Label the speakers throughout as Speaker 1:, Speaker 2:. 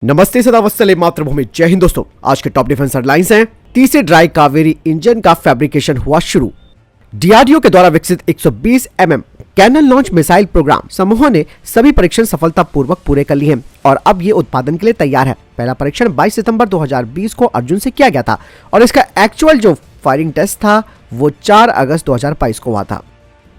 Speaker 1: नमस्ते सदा वत्सले मातृभूमि। जय हिंद दोस्तों। आज के टॉप डिफेंस हेडलाइंस हैं। तीसरे ड्राई कावेरी इंजन का फैब्रिकेशन हुआ शुरू। डीआरडीओ के द्वारा विकसित 120 mm cannon launch missile programme समूह ने सभी परीक्षण सफलतापूर्वक पूरे कर लिए हैं और अब ये उत्पादन के लिए तैयार है। पहला परीक्षण 22 सितंबर 2020 को अर्जुन से किया गया था और इसका एक्चुअल जो फायरिंग टेस्ट था वो 4 अगस्त 2022 को हुआ था।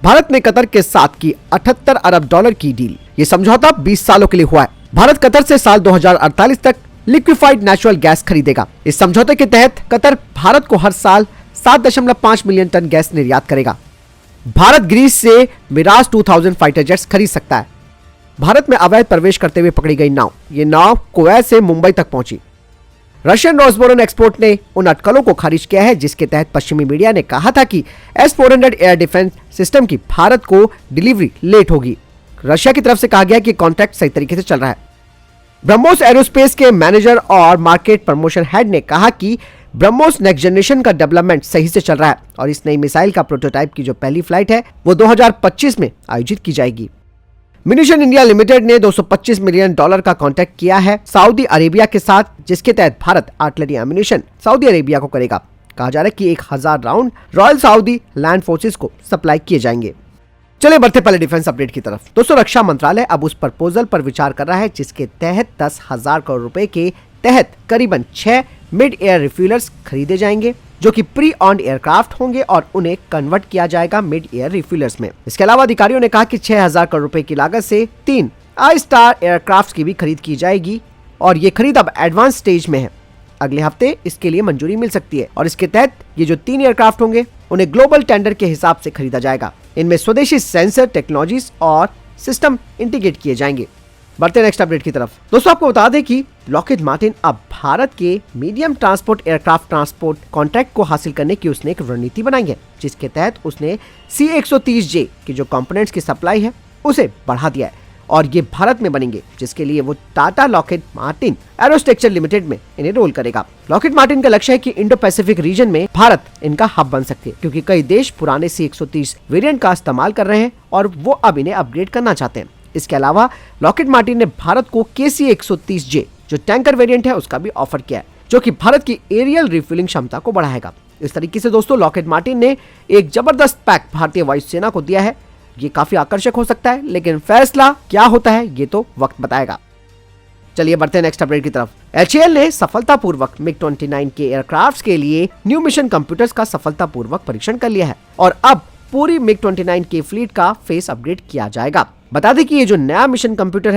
Speaker 1: भारत ने कतर के साथ की $78 अरब की डील। ये समझौता 20 सालों के लिए हुआ है। भारत कतर से साल 2048 तक लिक्विफाइड नेचुरल गैस खरीदेगा। इस समझौते के तहत कतर भारत को हर साल 7.5 मिलियन टन गैस निर्यात करेगा। भारत ग्रीस से मिराज 2000 फाइटर जेट्स खरीद सकता है। भारत में अवैध प्रवेश करते हुए पकड़ी गई नाव, ये नाव कुवैत से मुंबई तक पहुंची। रशियन रोसबोरन एक्सपोर्ट ने उन अटकलों को खारिज किया है जिसके तहत पश्चिमी मीडिया ने कहा था कि S-400 एयर डिफेंस सिस्टम की भारत को डिलीवरी लेट होगी। रशिया की तरफ से कहा गया कि कॉन्ट्रैक्ट सही तरीके से चल रहा है। ब्रह्मोस एरोस्पेस के मैनेजर और मार्केट प्रमोशन हेड ने कहा कि ब्रह्मोस नेक्स्ट जनरेशन का डेवलपमेंट सही से चल रहा है और इस नई मिसाइल का प्रोटोटाइप की जो पहली फ्लाइट है वो 2025 में आयोजित की जाएगी। म्यूनिशन इंडिया लिमिटेड ने $225 मिलियन का कॉन्ट्रैक्ट किया है सऊदी अरेबिया के साथ, जिसके तहत Bharat artillery ammunition Saudi Arabia को करेगा। कहा जा रहा है कि 1000 round royal Saudi land forces को सप्लाई किए जाएंगे। चलिए बढ़ते पहले डिफेंस अपडेट की तरफ। दोस्तों, रक्षा मंत्रालय अब उस प्रपोजल पर विचार कर रहा है जिसके तहत 10,000 करोड़ रुपए के तहत करीबन 6 मिड एयर रिफ्यूलर्स खरीदे जाएंगे जो कि प्री ऑन्ड एयरक्राफ्ट होंगे और उन्हें कन्वर्ट किया जाएगा मिड एयर रिफ्यूलर्स में। इसके अलावा अधिकारियों ने कहा कि 6,000 करोड़ रुपए की लागत से 3 आई स्टार एयरक्राफ्ट की भी खरीद की जाएगी और ये खरीद अब एडवांस स्टेज में है। अगले हफ्ते इसके लिए मंजूरी मिल सकती है और इसके तहत ये जो 3 एयरक्राफ्ट होंगे उन्हें ग्लोबल टेंडर के हिसाब से खरीदा जाएगा। इनमें स्वदेशी सेंसर टेक्नोलॉजीज और सिस्टम इंटीग्रेट किए जाएंगे। बढ़ते नेक्स्ट अपडेट की तरफ। दोस्तों, आपको बता दें कि लॉकहीड मार्टिन अब भारत के medium transport aircraft transport contract को हासिल करने की उसने एक रणनीति बनाई है जिसके तहत उसने C-130J की जो कंपोनेंट्स की सप्लाई है उसे बढ़ा दिया है और ये भारत में बनेंगे, जिसके लिए वो टाटा लॉकहीड मार्टिन एरोस्ट्रक्चर लिमिटेड में इन्हें रोल करेगा। लॉकहीड मार्टिन का लक्ष्य है कि इंडो पैसिफिक रीजन में भारत इनका हब बन सकती है क्योंकि कई देश पुराने C-130 वेरिएंट का इस्तेमाल कर रहे हैं और वो अब इन्हें अपग्रेड करना चाहते हैं। इसके अलावा लॉकहीड मार्टिन ने भारत को KC-130J जो टैंकर वेरिएंट है उसका भी ऑफर किया है जो कि भारत की एरियल रिफ्यूलिंग क्षमता को बढ़ाएगा। इस तरीके से दोस्तों लॉकहीड मार्टिन ने एक जबरदस्त पैक भारतीय वायुसेना को दिया है। ये काफी आकर्षक हो सकता है, लेकिन फैसला क्या होता है ये तो वक्त बताएगा। चलिए बढ़ते हैं नेक्स्ट अपडेट की तरफ। HAL ने सफलतापूर्वक MiG-29 के एयरक्राफ्ट के लिए न्यू मिशन कंप्यूटर्स का सफलतापूर्वक परीक्षण कर लिया है और अब पूरी MiG-29 के फ्लीट का फेस अपग्रेड किया जाएगा। बता दें कि ये जो नया मिशन कंप्यूटर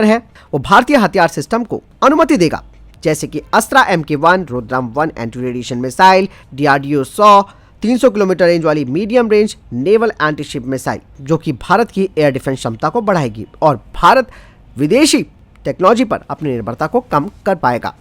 Speaker 1: है वो भारतीय हथियार सिस्टम को अनुमति देगा, जैसे कि Astra MK1, Rudram 1 anti radiation missile, DRDO 100 300 kilometre range वाली medium range naval antiship missile, जो कि भारत की एयर डिफेंस क्षमता को बढ़ाएगी और भारत विदेशी टेक्नोलॉजी पर अपनी निर्भरता को कम कर पाएगा।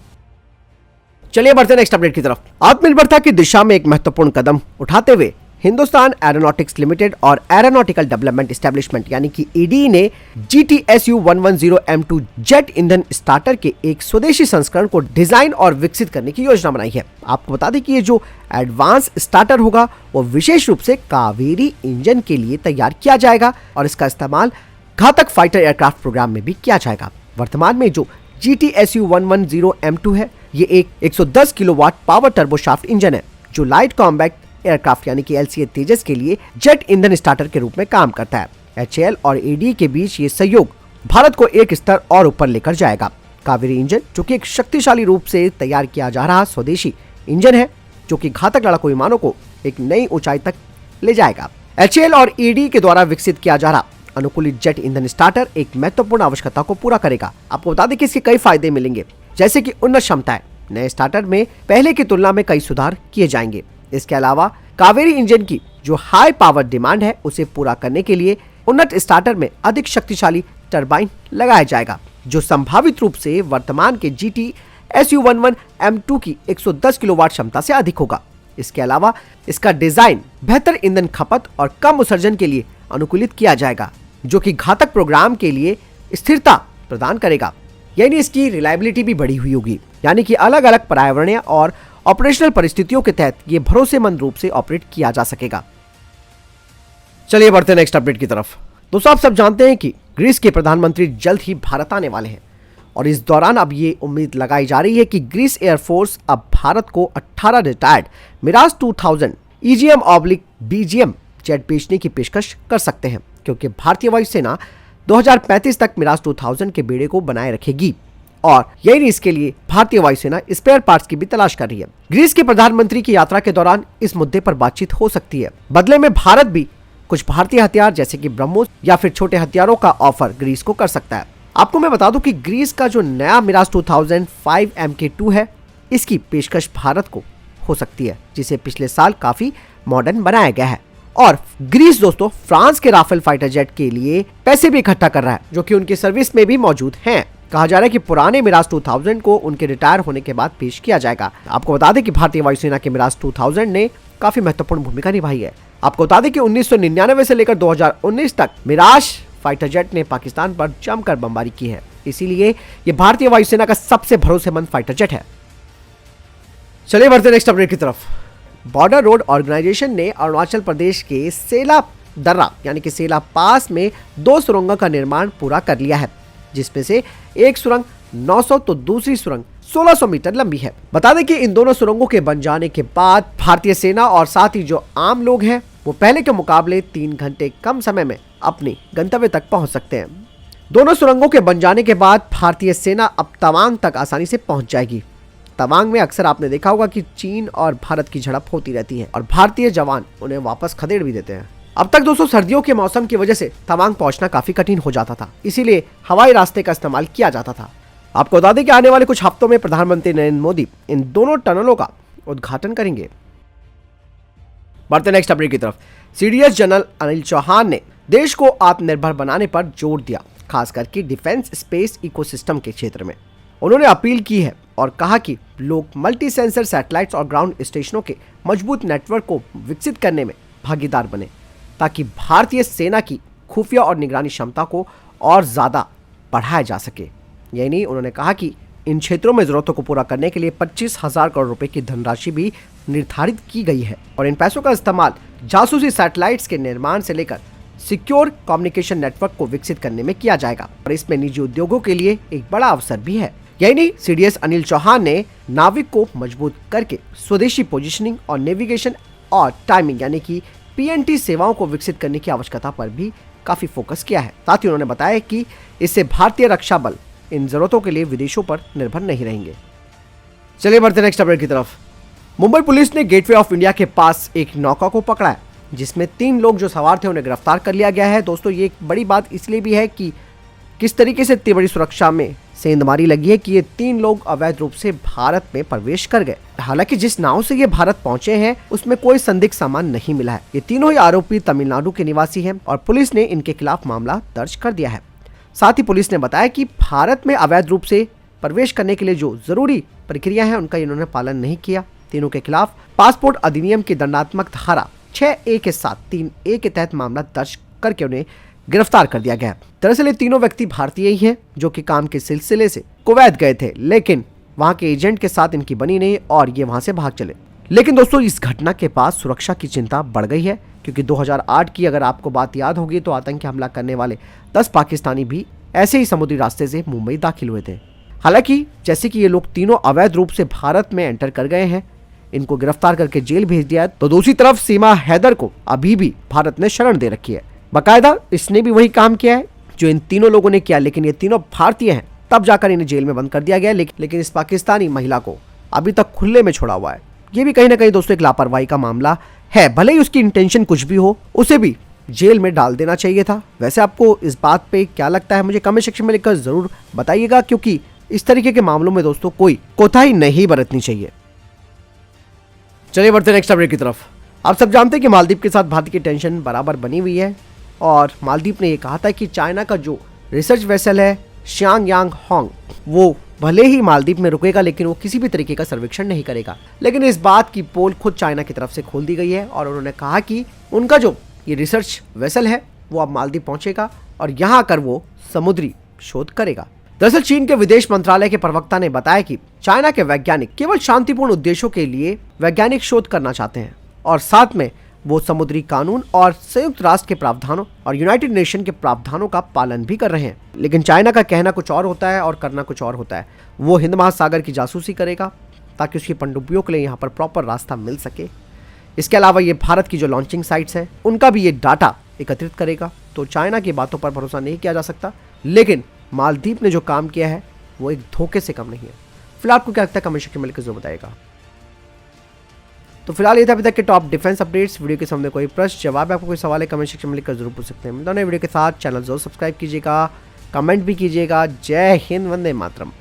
Speaker 1: चलिए बढ़ते नेक्स्ट अपडेट की तरफ। आत्मनिर्भरता की दिशा में एक महत्वपूर्ण कदम उठाते हुए हिंदुस्तान एरोनॉटिक्स लिमिटेड और एरोनॉटिकल डेवलपमेंट एस्टेब्लिशमेंट यानी कि EDE ने GTSU-110M2 जेट ईंधन स्टार्टर के एक स्वदेशी संस्करण को डिजाइन और विकसित करने की योजना बनाई है। आपको बता दें कि ये जो एडवांस स्टार्टर होगा वो विशेष रूप से कावेरी इंजन के लिए तैयार किया जाएगा और इसका इस्तेमाल घातक फाइटर एयरक्राफ्ट प्रोग्राम में भी किया जाएगा। वर्तमान में जो GTSU-110M2 है ये एक 110 किलोवाट पावर टर्बोशाफ्ट इंजन है जो लाइट कॉम्बैक्ट एयरक्राफ्ट यानी कि LCA तेजस के लिए जेट ईंधन स्टार्टर के रूप में काम करता है। HAL और EDE के बीच ये सहयोग भारत को एक स्तर और ऊपर लेकर जाएगा। कावेरी इंजन जो कि एक शक्तिशाली रूप से तैयार किया जा रहा स्वदेशी इंजन है जो कि घातक लड़ाकू विमानों को एक नई ऊंचाई तक ले जाएगा। HAL और EDE के द्वारा विकसित किया जा रहा अनुकूलित जेट ईंधन स्टार्टर एक महत्वपूर्ण आवश्यकता को पूरा करेगा। आपको बता दें कि इसके कई फायदे मिलेंगे, जैसे कि उन्नत क्षमताएं। नए स्टार्टर में पहले की तुलना में कई सुधार किए जाएंगे। इसके अलावा कावेरी इंजन की जो हाई पावर डिमांड है उसे पूरा करने के लिए उन्नत स्टार्टर में अधिक शक्तिशाली टरबाइन लगाया जाएगा जो संभावित रूप से वर्तमान के GTSU-11M2 की 110 किलोवाट क्षमता से अधिक होगा। इसके अलावा इसका डिजाइन बेहतर ईंधन खपत और कम उत्सर्जन के लिए अनुकूलित किया जाएगा जो कि घातक प्रोग्राम के लिए स्थिरता प्रदान करेगा, यानी इसकी रिलायबिलिटी भी बढ़ी हुई होगी, यानी कि अलग अलग पर्यावरणीय और ऑपरेशनल परिस्थितियों के तहत ये भरोसेमंद रूप से ऑपरेट किया जा सकेगा। चलिए बढ़ते हैं नेक्स्ट अपडेट की तरफ। दोस्तों, आप सब जानते हैं कि ग्रीस के प्रधानमंत्री जल्द ही भारत आने वाले हैं और इस दौरान अब ये उम्मीद लगाई जा रही है कि ग्रीस एयरफोर्स अब भारत को 18 रिटायर्ड मिराज 2000 EGM/BGM जेट बेचने की पेशकश कर सकते हैं, क्योंकि भारतीय वायुसेना 2035 तक मिराज 2000 के बेड़े को बनाए रखेगी और यही नहीं, इसके लिए भारतीय वायुसेना स्पेयर पार्ट्स की भी तलाश कर रही है। ग्रीस के प्रधानमंत्री की यात्रा के दौरान इस मुद्दे पर बातचीत हो सकती है। बदले में भारत भी कुछ भारतीय हथियार जैसे कि ब्रह्मोस या फिर छोटे हथियारों का ऑफर ग्रीस को कर सकता है। आपको मैं बता दूं कि ग्रीस का जो नया मिराज 2000 5 MK2 है, इसकी पेशकश भारत को हो सकती है, जिसे पिछले साल काफी मॉडर्न बनाया गया है। और ग्रीस दोस्तों फ्रांस के राफेल फाइटर जेट के लिए पैसे भी इकट्ठा कर रहा है, जो कि उनकी सर्विस में भी मौजूद हैं। कहा जा रहा है कि पुराने मिराज 2000 को उनके रिटायर होने के बाद पेश किया जाएगा। आपको बता दें कि भारतीय वायुसेना के मिराज 2000 ने काफी महत्वपूर्ण भूमिका निभाई है। आपको बता दें कि 1999 से लेकर 2019 तक मिराज फाइटर जेट ने पाकिस्तान पर जमकर बमबारी की है, इसीलिए ये भारतीय वायुसेना का सबसे भरोसेमंद फाइटर जेट है। चलिए बढ़ते नेक्स्ट अपडेट की तरफ। बॉर्डर रोड ऑर्गेनाइजेशन ने अरुणाचल प्रदेश के सेला दर्रा यानी कि सेला पास में 2 सुरंगों का निर्माण पूरा कर लिया है, जिसमें से एक सुरंग 900 तो दूसरी सुरंग 1600 मीटर लंबी है। बता दें कि इन दोनों सुरंगों के बन जाने के बाद भारतीय सेना और साथ ही जो आम लोग हैं वो पहले के मुकाबले 3 घंटे कम समय में अपने गंतव्य तक पहुंच सकते हैं। दोनों सुरंगों के बन जाने के बाद भारतीय सेना अब तवांग तक आसानी से पहुंच जाएगी। तवांग में अक्सर आपने देखा होगा कि चीन और भारत की झड़प होती रहती है और भारतीय जवान उन्हें वापस खदेड़ भी देते हैं। अब तक दोस्तों सर्दियों के मौसम की वजह से तवांग पहुंचना काफी कठिन हो जाता था, इसीलिए हवाई रास्ते का इस्तेमाल किया जाता था। आपको बता दें कि आने वाले कुछ हफ्तों में प्रधानमंत्री नरेंद्र मोदी इन दोनों टनलों का उद्घाटन करेंगे। बढ़ते नेक्स्ट अपडेट की तरफ। CDS जनरल अनिल चौहान ने देश को आत्मनिर्भर बनाने पर जोर दिया, खास करके डिफेंस स्पेस इकोसिस्टम के क्षेत्र में। उन्होंने अपील की है और कहा कि लोग मल्टी सेंसर सैटेलाइट्स और ग्राउंड स्टेशनों के मजबूत नेटवर्क को विकसित करने में भागीदार बने, ताकि भारतीय सेना की खुफिया और निगरानी क्षमता को और ज्यादा बढ़ाया जा सके। यही नहीं, उन्होंने कहा कि इन क्षेत्रों में जरूरतों को पूरा करने के लिए 25,000 करोड़ रुपए की धनराशि भी निर्धारित की गई है और इन पैसों का इस्तेमाल जासूसी सैटेलाइट्स के निर्माण से लेकर सिक्योर कम्युनिकेशन नेटवर्क को विकसित करने में किया जाएगा और इसमें निजी उद्योगों के लिए एक बड़ा अवसर भी है। यही नहीं, CDS अनिल चौहान ने नाविक को मजबूत करके स्वदेशी पोजिशनिंग और नेविगेशन और टाइमिंग यानी कि PNT सेवाओं को विकसित करने की आवश्यकता पर भी काफी फोकस किया है। साथ ही उन्होंने बताया कि इससे भारतीय रक्षा बल इन जरूरतों के लिए विदेशों पर निर्भर नहीं रहेंगे। चलिए बढ़ते नेक्स्ट अपडेट की तरफ। मुंबई पुलिस ने गेटवे ऑफ इंडिया के पास एक नौका को पकड़ा है, जिसमें 3 लोग जो सवार थे उन्हें गिरफ्तार कर लिया गया है। दोस्तों ये एक बड़ी बात इसलिए भी है कि किस तरीके से इतनी बड़ी सुरक्षा में सेंधमारी लगी है कि ये 3 लोग अवैध रूप से भारत में प्रवेश कर गए। हालांकि जिस नाव से ये भारत पहुंचे हैं उसमें कोई संदिग्ध सामान नहीं मिला है। ये तीनों ही आरोपी तमिलनाडु के निवासी हैं और पुलिस ने इनके खिलाफ मामला दर्ज कर दिया है। साथ ही पुलिस ने बताया कि भारत में अवैध रूप से प्रवेश करने के लिए जो जरूरी प्रक्रिया है उनका इन्होंने पालन नहीं किया। तीनों के खिलाफ पासपोर्ट अधिनियम की दंडात्मक धारा 6A के साथ 3A के तहत मामला दर्ज करके उन्हें गिरफ्तार कर दिया गया। दरअसल ये तीनों व्यक्ति भारतीय ही हैं जो कि काम के सिलसिले से कुवैत गए थे, लेकिन वहां के एजेंट के साथ इनकी बनी नहीं और ये वहां से भाग चले। लेकिन दोस्तों इस घटना के बाद सुरक्षा की चिंता बढ़ गई है, क्योंकि 2008 की अगर आपको बात याद होगी तो आतंकी हमला करने वाले 10 पाकिस्तानी भी ऐसे ही समुद्री रास्ते से मुंबई दाखिल हुए थे। हालांकि जैसे कि ये लोग तीनों अवैध रूप से भारत में एंटर कर गए हैं, इनको गिरफ्तार करके जेल भेज दिया है, तो दूसरी तरफ सीमा हैदर को अभी भी भारत ने शरण दे रखी है। बाकायदा इसने भी वही काम किया है जो इन तीनों लोगों ने किया, लेकिन ये तीनों भारतीय हैं, तब जाकर इन्हें जेल में बंद कर दिया गया। लेकिन इस पाकिस्तानी महिला को अभी तक खुले में छोड़ा हुआ है। ये भी कहीं ना कहीं दोस्तों एक लापरवाही का मामला है। भले ही उसकी इंटेंशन कुछ भी हो, उसे भी जेल में डाल देना चाहिए था। वैसे आपको इस बात पे क्या लगता है मुझे कमेंट सेक्शन में लिखकर जरूर बताइएगा, क्योंकि इस तरीके के मामलों में दोस्तों कोई कोताही नहीं बरतनी चाहिए। चलिए बढ़ते नेक्स्ट अपडेट की तरफ। आप सब जानते हैं कि मालदीव के साथ भारत की टेंशन बराबर बनी हुई है और मालदीव ने यह कहा था कि चाइना का जो रिसर्च वेसल है श्यांग यांग होंग, वो भले ही मालदीव में रुकेगा लेकिन वो किसी भी तरीके का सर्वेक्षण नहीं करेगा। लेकिन इस बात की पोल खुद चाइना की तरफ से खोल दी गई है और उन्होंने कहा कि उनका जो ये रिसर्च वेसल है वो अब मालदीव पहुंचेगा और यहाँ आकर वो समुद्री शोध करेगा। दरअसल चीन के विदेश मंत्रालय के प्रवक्ता ने बताया कि चाइना के वैज्ञानिक केवल शांतिपूर्ण उद्देश्यों के लिए वैज्ञानिक शोध करना चाहते हैं और साथ में वो समुद्री कानून और संयुक्त राष्ट्र के प्रावधानों और यूनाइटेड नेशन के प्रावधानों का पालन भी कर रहे हैं। लेकिन चाइना का कहना कुछ और होता है और करना कुछ और होता है। वो हिंद महासागर की जासूसी करेगा ताकि उसकी पनडुब्बियों के लिए यहाँ पर प्रॉपर रास्ता मिल सके। इसके अलावा ये भारत की जो लॉन्चिंग साइट्स हैं उनका भी ये डाटा एकत्रित करेगा। तो चाइना की बातों पर भरोसा नहीं किया जा सकता, लेकिन मालदीव ने जो काम किया है वो एक धोखे से कम नहीं है। फिलहाल आपको क्या लगता है कमेंट सेक्शन में लिखकर जरूर बताइएगा। तो फिलहाल ये था अभी तक के टॉप डिफेंस अपडेट्स। वीडियो के सामने कोई प्रश्न जवाब है, आपको कोई सवाल है, कमेंट सेक्शन में लिखकर जरूर पूछ सकते हैं। मिलता है वीडियो के साथ। चैनल जरूर सब्सक्राइब कीजिएगा, कमेंट भी कीजिएगा। जय हिंद, वंदे मातरम।